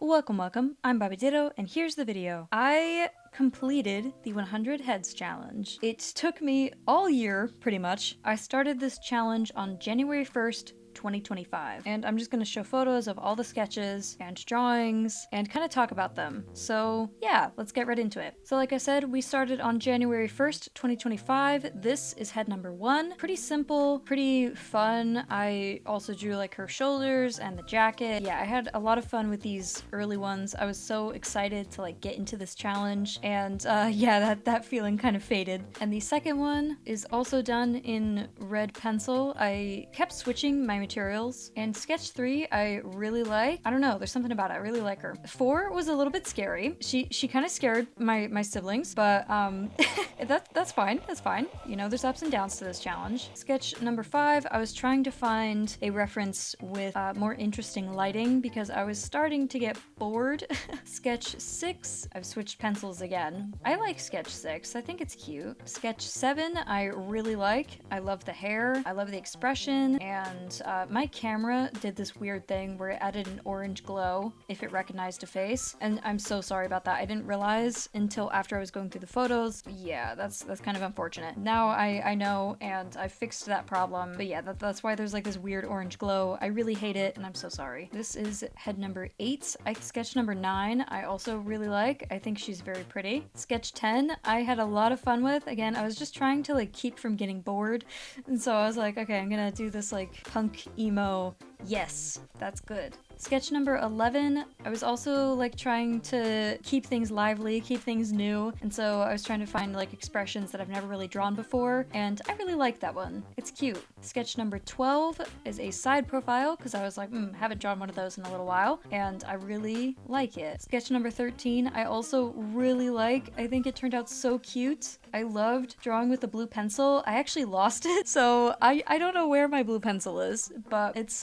Welcome, I'm Ditto, and here's the video. I completed the 100 heads challenge. It took me all year, pretty much. I started this challenge on January 1st, 2025. And I'm just gonna show photos of all the sketches and drawings and kind of talk about them. So yeah, let's get right into it. So like I said, we started on January 1st, 2025. This is head number 1. Pretty simple, pretty fun. I also drew like her shoulders and the jacket. Yeah, I had a lot of fun with these early ones. I was so excited to like get into this challenge, and yeah, that feeling kind of faded. And the second one is also done in red pencil. I kept switching my materials, and sketch 3 I really like. I don't know, there's something about it. I really like her. 4 was a little bit scary. She kind of scared my siblings, but that's fine. That's fine. You know, there's ups and downs to this challenge. Sketch number 5, I was trying to find a reference with more interesting lighting because I was starting to get bored. Sketch 6, I've switched pencils again. I like sketch 6. I think it's cute. Sketch 7, I really like. I love the hair. I love the expression, and my camera did this weird thing where it added an orange glow if it recognized a face, and I'm so sorry about that. I didn't realize until after I was going through the photos. Yeah, that's kind of unfortunate. Now I know, and I fixed that problem, but yeah, that's why there's like this weird orange glow. I really hate it, and I'm so sorry. This is head number 8. Sketch number 9 I also really like. I think she's very pretty. Sketch 10 I had a lot of fun with. Again, I was just trying to like keep from getting bored, and so I was like, okay, I'm gonna do this like punk emo. Yes, that's good. Sketch number 11, I was also like trying to keep things lively, keep things new, and so I was trying to find like expressions that I've never really drawn before, and I really like that one. It's cute. Sketch number 12 is a side profile because I was like, haven't drawn one of those in a little while, and I really like it. Sketch number 13, I also really like. I think it turned out so cute. I loved drawing with the blue pencil. I actually lost it, so I don't know where my blue pencil is, but it's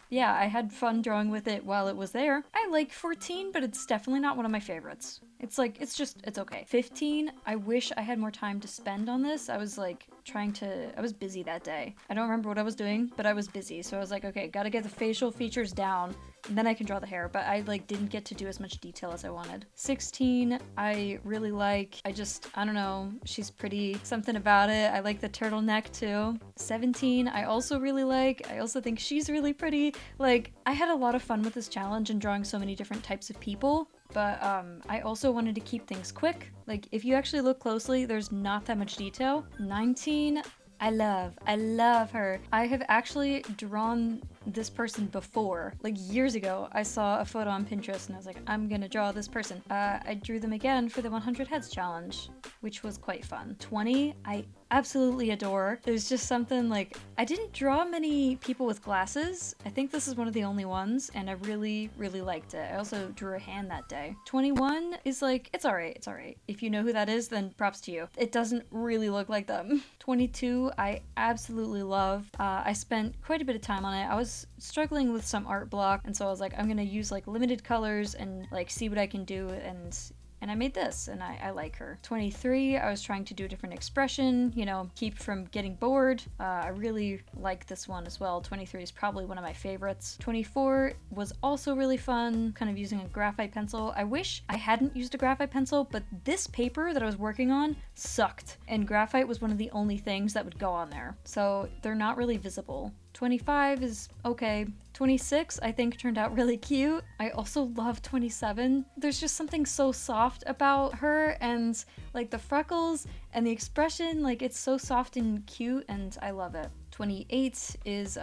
yeah, I had fun drawing with it while it was there. I like 14, but it's definitely not one of my favorites. It's like, it's okay. 15, I wish I had more time to spend on this. I was like I was busy that day. I don't remember what I was doing, but I was busy. So I was like, okay, gotta get the facial features down, and then I can draw the hair, but I like didn't get to do as much detail as I wanted. 16, I really like. I don't know, she's pretty. Something about it. I like the turtleneck too. 17, I also really like. I also think she's really pretty. Like, I had a lot of fun with this challenge and drawing so many different types of people. But I also wanted to keep things quick. Like, if you actually look closely, there's not that much detail. 19, I love her. I have actually drawn this person before. Like years ago, I saw a photo on Pinterest and I was like, I'm gonna draw this person. I drew them again for the 100 heads challenge, which was quite fun. 20, I absolutely adore. There's just something like, I didn't draw many people with glasses. I think this is one of the only ones, and I really liked it. I also drew a hand that day. 21 is like, it's alright. If you know who that is, then props to you. It doesn't really look like them. 22, I absolutely love. I spent quite a bit of time on it. I was struggling with some art block, and so I was like, I'm gonna use like limited colors and like see what I can do, and I made this, and I like her. 23, I was trying to do a different expression, you know, keep from getting bored. I really like this one as well. 23 is probably one of my favorites. 24 was also really fun, kind of using a graphite pencil. I wish I hadn't used a graphite pencil, but this paper that I was working on sucked, and graphite was one of the only things that would go on there, so they're not really visible. 25 is okay. 26 I think turned out really cute. I also love 27. There's just something so soft about her, and like the freckles and the expression, like it's so soft and cute, and I love it. 28 is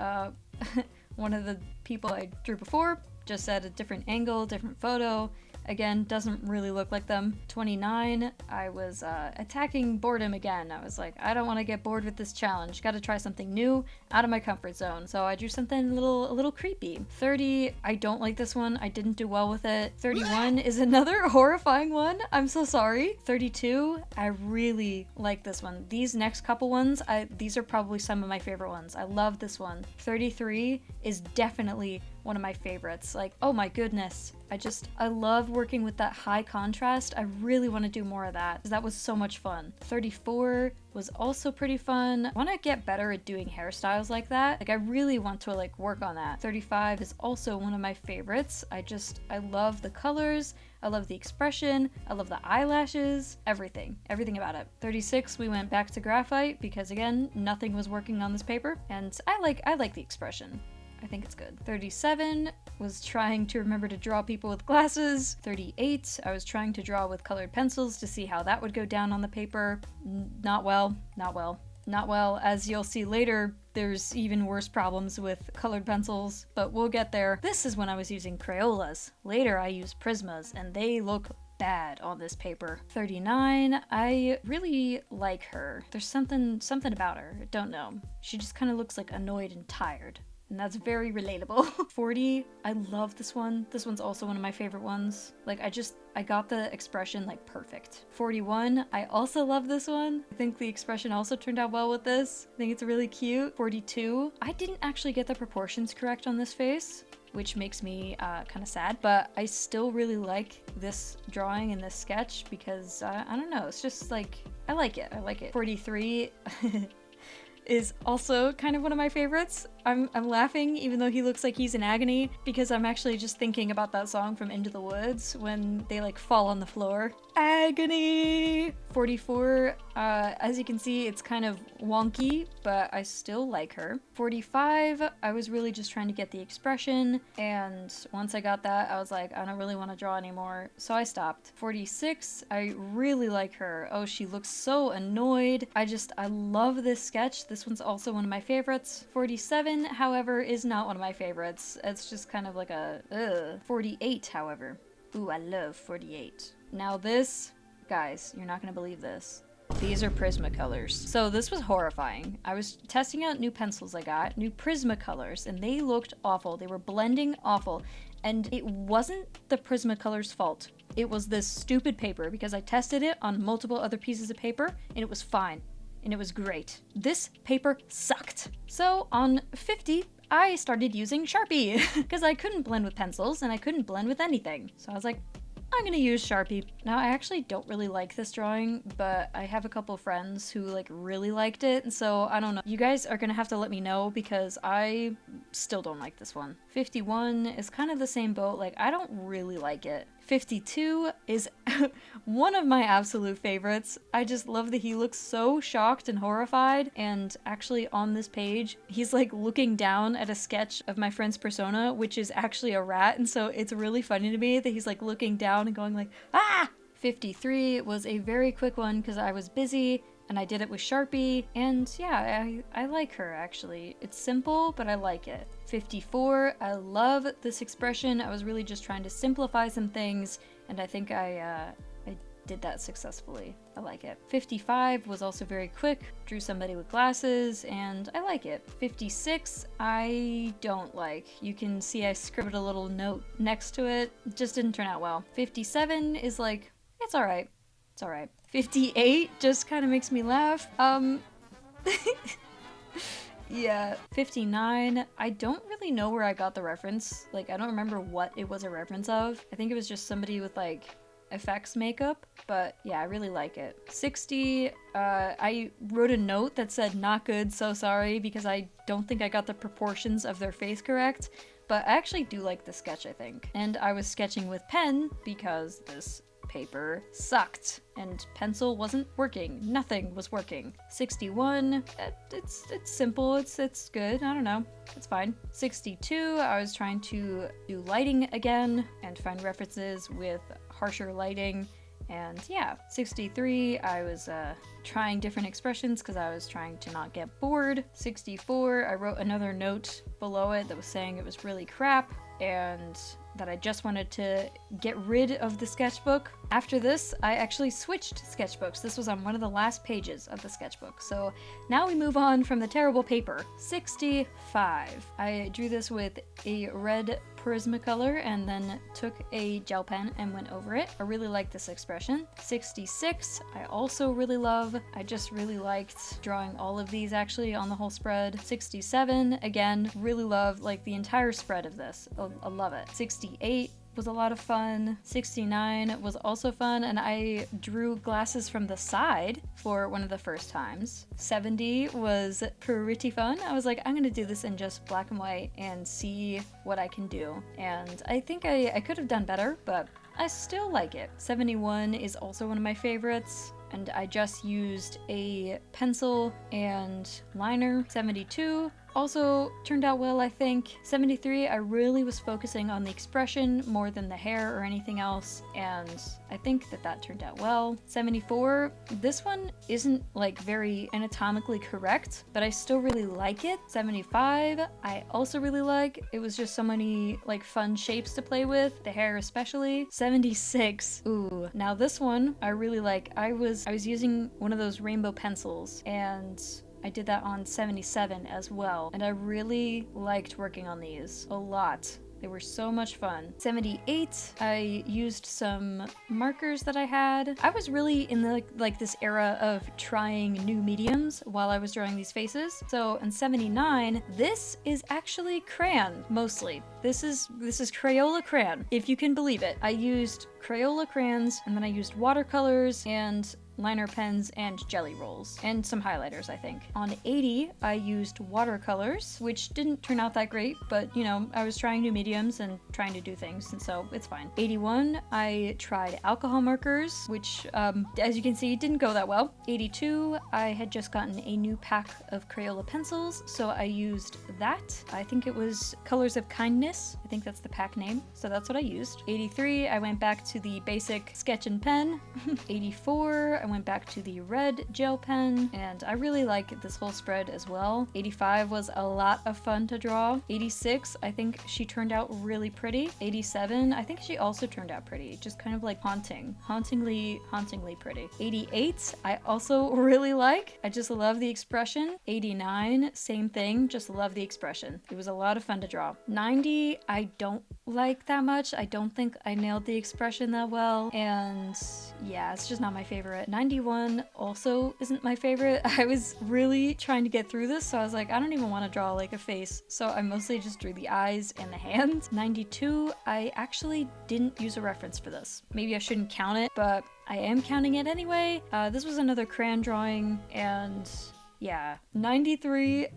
one of the people I drew before, just at a different angle, different photo. Again, doesn't really look like them. 29, I was attacking boredom again. I was like, I don't want to get bored with this challenge. Gotta try something new, out of my comfort zone. So I drew something a little creepy. 30, I don't like this one. I didn't do well with it. 31 is another horrifying one. I'm so sorry. 32, I really like this one. These next couple ones, these are probably some of my favorite ones. I love this one. 33 is definitely one of my favorites. Like, oh my goodness. I love working with that high contrast. I really want to do more of that because that was so much fun. 34 was also pretty fun. I want to get better at doing hairstyles like that. Like I really want to like work on that. 35 is also one of my favorites. I love the colors. I love the expression. I love the eyelashes, everything about it. 36, we went back to graphite because again, nothing was working on this paper and I like the expression. I think it's good. 37 was trying to remember to draw people with glasses. 38, I was trying to draw with colored pencils to see how that would go down on the paper. Not well. As you'll see later, there's even worse problems with colored pencils, but we'll get there. This is when I was using Crayolas. Later I used Prismas, and they look bad on this paper. 39, I really like her. There's something about her. I don't know. She just kind of looks like annoyed and tired. And that's very relatable. 40, I love this one. This one's also one of my favorite ones. Like I got the expression like perfect. 41, I also love this one. I think the expression also turned out well with this. I think it's really cute. 42, I didn't actually get the proportions correct on this face, which makes me kind of sad, but I still really like this drawing and this sketch because I don't know, it's just like, I like it. 43, is also kind of one of my favorites. I'm laughing even though he looks like he's in agony because I'm actually just thinking about that song from Into the Woods when they like fall on the floor. Agony! 44, as you can see, it's kind of wonky, but I still like her. 45, I was really just trying to get the expression, and once I got that, I was like, I don't really want to draw anymore, so I stopped. 46, I really like her. Oh, she looks so annoyed. I love this sketch. This one's also one of my favorites. 47, however, is not one of my favorites. It's just kind of like a, ugh. 48, however. Ooh, I love 48. Now this, guys, you're not gonna believe this. These are Prismacolors. So this was horrifying. I was testing out new pencils I got, new Prismacolors, and they looked awful. They were blending awful. And it wasn't the Prismacolors' fault. It was this stupid paper because I tested it on multiple other pieces of paper and it was fine. And it was great. This paper sucked. So on 50, I started using Sharpie because I couldn't blend with pencils and I couldn't blend with anything. So I was like, I'm gonna use Sharpie. Now I actually don't really like this drawing, but I have a couple friends who like really liked it, and so I don't know. You guys are gonna have to let me know because I still don't like this one. 51 is kind of the same boat, like I don't really like it. 52 is one of my absolute favorites. I just love that he looks so shocked and horrified, and actually on this page, he's like looking down at a sketch of my friend's persona, which is actually a rat, and so it's really funny to me that he's like looking down and going like, ah! 53 was a very quick one because I was busy, and I did it with Sharpie, and yeah, I like her actually. It's simple, but I like it. 54, I love this expression. I was really just trying to simplify some things, and I think I did that successfully. I like it. 55 was also very quick, drew somebody with glasses, and I like it. 56, I don't like. You can see I scribbled a little note next to it. It just didn't turn out well. 57 is like, it's alright. It's alright. 58 just kind of makes me laugh. Yeah. 59, I don't really know where I got the reference. Like, I don't remember what it was a reference of. I think it was just somebody with, like, effects makeup, but yeah, I really like it. 60, I wrote a note that said, not good, so sorry, because I don't think I got the proportions of their face correct, but I actually do like the sketch, I think. And I was sketching with pen because this paper sucked and pencil wasn't working. Nothing was working. 61, it's simple, it's good, I don't know, it's fine. 62, I was trying to do lighting again and find references with harsher lighting, and yeah. 63, I was trying different expressions because I was trying to not get bored. 64, I wrote another note below it that was saying it was really crap and that I just wanted to get rid of the sketchbook. After this, I actually switched sketchbooks. This was on one of the last pages of the sketchbook. So now we move on from the terrible paper. 65. I drew this with a red Prismacolor and then took a gel pen and went over it. I really like this expression. 66, I also really love. I just really liked drawing all of these actually on the whole spread. 67, again, really love like the entire spread of this. I love it. 68, was a lot of fun. 69 was also fun, and I drew glasses from the side for one of the first times. 70 was pretty fun. I was like, I'm gonna do this in just black and white and see what I can do. And I think I could have done better, but I still like it. 71 is also one of my favorites, and I just used a pencil and liner. 72 also turned out well, I think. 73, I really was focusing on the expression more than the hair or anything else, and I think that turned out well. 74, this one isn't like very anatomically correct, but I still really like it. 75, I also really like. It was just so many like fun shapes to play with, the hair especially. 76, ooh, now this one I really like. I was using one of those rainbow pencils, and I did that on 77 as well, and I really liked working on these a lot. They were so much fun. 78, I used some markers that I had. I was really in the like this era of trying new mediums while I was drawing these faces. So in 79, this is actually crayon mostly. This is Crayola crayon, if you can believe it. I used Crayola crayons, and then I used watercolors and liner pens and jelly rolls and some highlighters, I think. On 80, I used watercolors, which didn't turn out that great, but you know, I was trying new mediums and trying to do things, and so it's fine. 81, I tried alcohol markers, which as you can see didn't go that well. 82, I had just gotten a new pack of Crayola pencils, so I used that. I think it was Colors of Kindness. I think that's the pack name, so that's what I used. 83, I went back to the basic sketch and pen. 84, I went back to the red gel pen, and I really like this whole spread as well. 85 was a lot of fun to draw. 86, I think she turned out really pretty. 87, I think she also turned out pretty, just kind of like hauntingly pretty. 88, I also really like. I just love the expression. 89, same thing, just love the expression. It was a lot of fun to draw. 90, I don't like that much. I don't think I nailed the expression that well, and yeah, it's just not my favorite. 91 also isn't my favorite. I was really trying to get through this, so I was like, I don't even want to draw like a face, so I mostly just drew the eyes and the hands. 92, I actually didn't use a reference for this. Maybe I shouldn't count it, but I am counting it anyway. This was another crayon drawing, and yeah. 93,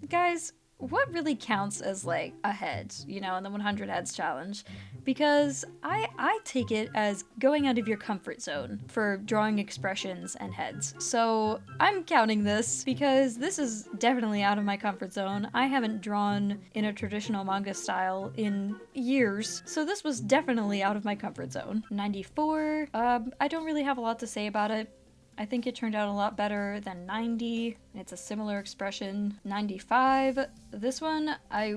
guys, what really counts as like a head, you know, in the 100 heads challenge? Because I take it as going out of your comfort zone for drawing expressions and heads. So I'm counting this because this is definitely out of my comfort zone. I haven't drawn in a traditional manga style in years, so this was definitely out of my comfort zone. 94, I don't really have a lot to say about it. I think it turned out a lot better than 90. It's a similar expression. 95, this one, I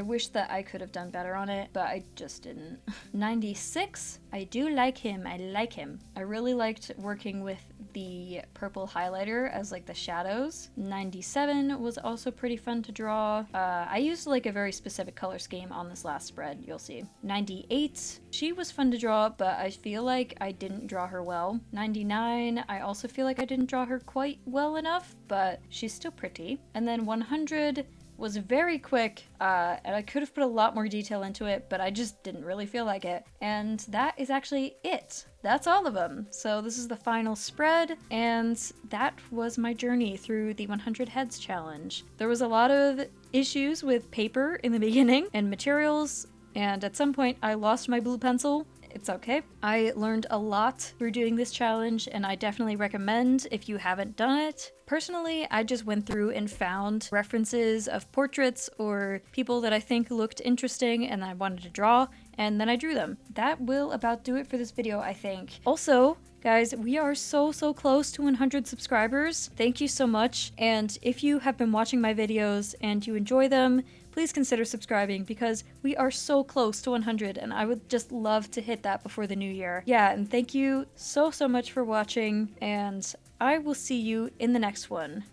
wish that I could have done better on it, but I just didn't. 96, I do like him. I like him. I really liked working with the purple highlighter as like the shadows. 97 was also pretty fun to draw. I used like a very specific color scheme on this last spread, you'll see. 98, she was fun to draw, but I feel like I didn't draw her well. 99, I also feel like I didn't draw her quite well enough, but she's still pretty. And then 100 was very quick, and I could have put a lot more detail into it, but I just didn't really feel like it. And that is actually it. That's all of them. So this is the final spread, and that was my journey through the 100 Heads challenge. There was a lot of issues with paper in the beginning and materials, and at some point I lost my blue pencil. It's okay. I learned a lot through doing this challenge, and I definitely recommend if you haven't done it. Personally, I just went through and found references of portraits or people that I think looked interesting and I wanted to draw, and then I drew them. That will about do it for this video, I think. Also, guys, we are so close to 100 subscribers. Thank you so much, and if you have been watching my videos and you enjoy them, please consider subscribing because we are so close to 100 and I would just love to hit that before the new year. Yeah, and thank you so much for watching, and I will see you in the next one.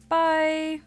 Bye!